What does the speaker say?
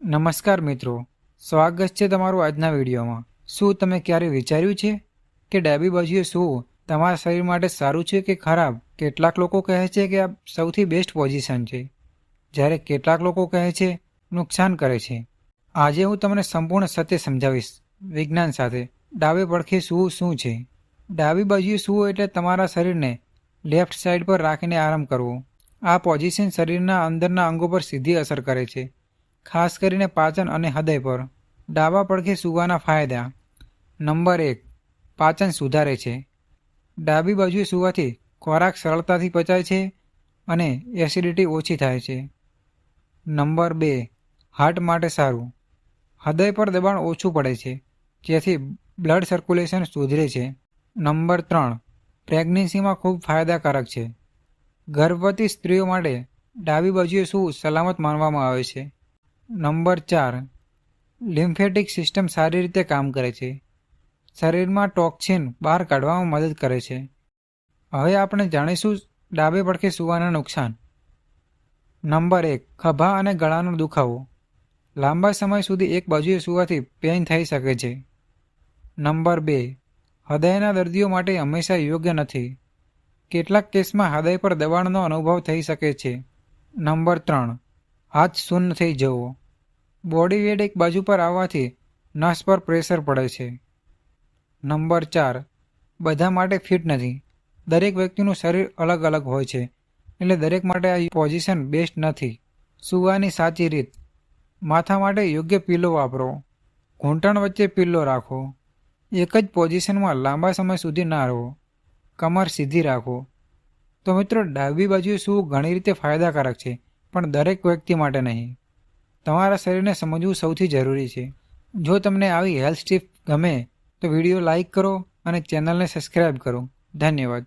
નમસ્કાર મિત્રો, સ્વાગત છે તમારું આજના વિડીયોમાં। શું તમે ક્યારે વિચાર્યું છે કે ડાબી બાજુએ સૂવું તમારા શરીર માટે સારું છે કે ખરાબ? કેટલાક લોકો કહે છે કે આ સૌથી બેસ્ટ પોઝિશન છે, જ્યારે કેટલાક લોકો કહે છે નુકસાન કરે છે। આજે હું તમને સંપૂર્ણ સત્ય સમજાવીશ વિજ્ઞાન સાથે। ડાબે પડખે સૂવું શું છે? ડાબી બાજુએ સૂવું એટલે તમારા શરીરને લેફ્ટ સાઈડ પર રાખીને આરામ કરવો। આ પોઝિશન શરીરના અંદરના અંગો પર સીધી અસર કરે છે, ખાસ કરીને પાચન અને હૃદય પર। ડાબા પડખે સૂવાના ફાયદા। નંબર 1, પાચન સુધારે છે। ડાબી બાજુએ સૂવાથી ખોરાક સરળતાથી પચાય છે અને એસિડિટી ઓછી થાય છે। નંબર 2, હાર્ટ માટે સારું। હૃદય પર દબાણ ઓછું પડે છે, જેથી બ્લડ સર્ક્યુલેશન સુધરે છે। નંબર 3, પ્રેગ્નન્સીમાં ખૂબ ફાયદાકારક છે। ગર્ભવતી સ્ત્રીઓ માટે ડાબી બાજુએ સૂવું સલામત માનવામાં આવે છે। નંબર 4, લિમ્ફેટિક સિસ્ટમ સારી રીતે કામ કરે છે। શરીરમાં ટોક્સિન બહાર કાઢવામાં મદદ કરે છે। હવે આપણે જાણીશું ડાબે પડખે સૂવાના નુકસાન। નંબર 1, ખભા અને ગળાનો દુખાવો। લાંબા સમય સુધી એક બાજુએ સૂવાથી પેઇન થઈ શકે છે। નંબર 2, હૃદયના દર્દીઓ માટે હંમેશા યોગ્ય નથી। કેટલાક કેસમાં હૃદય પર દબાણનો અનુભવ થઈ શકે છે। નંબર 3, હાથ શૂન્ય થઈ જવો। બોડી વેટ એક બાજુ પર આવવાથી નસ પર પ્રેશર પડે છે। નંબર 4, બધા માટે ફિટ નથી। દરેક વ્યક્તિનું શરીર અલગ અલગ હોય છે, એટલે દરેક માટે આ પોઝિશન બેસ્ટ નથી। સૂવાની સાચી રીત। માથા માટે યોગ્ય પિલ્લો વાપરો। ઘૂંટણ વચ્ચે પિલ્લો રાખો। એક જ પોઝિશનમાં લાંબા સમય સુધી ના રહો। કમર સીધી રાખો। તો મિત્રો, ડાબી બાજુએ સૂવું ઘણી રીતે ફાયદાકારક છે, પણ દરેક વ્યક્તિ માટે નહીં। તમારા શરીરને સમજવું સૌથી જરૂરી છે। જો તમને આવી હેલ્થ ટિપ ગમે તો વિડીયો લાઇક કરો અને ચેનલને સબસ્ક્રાઇબ કરો। ધન્યવાદ।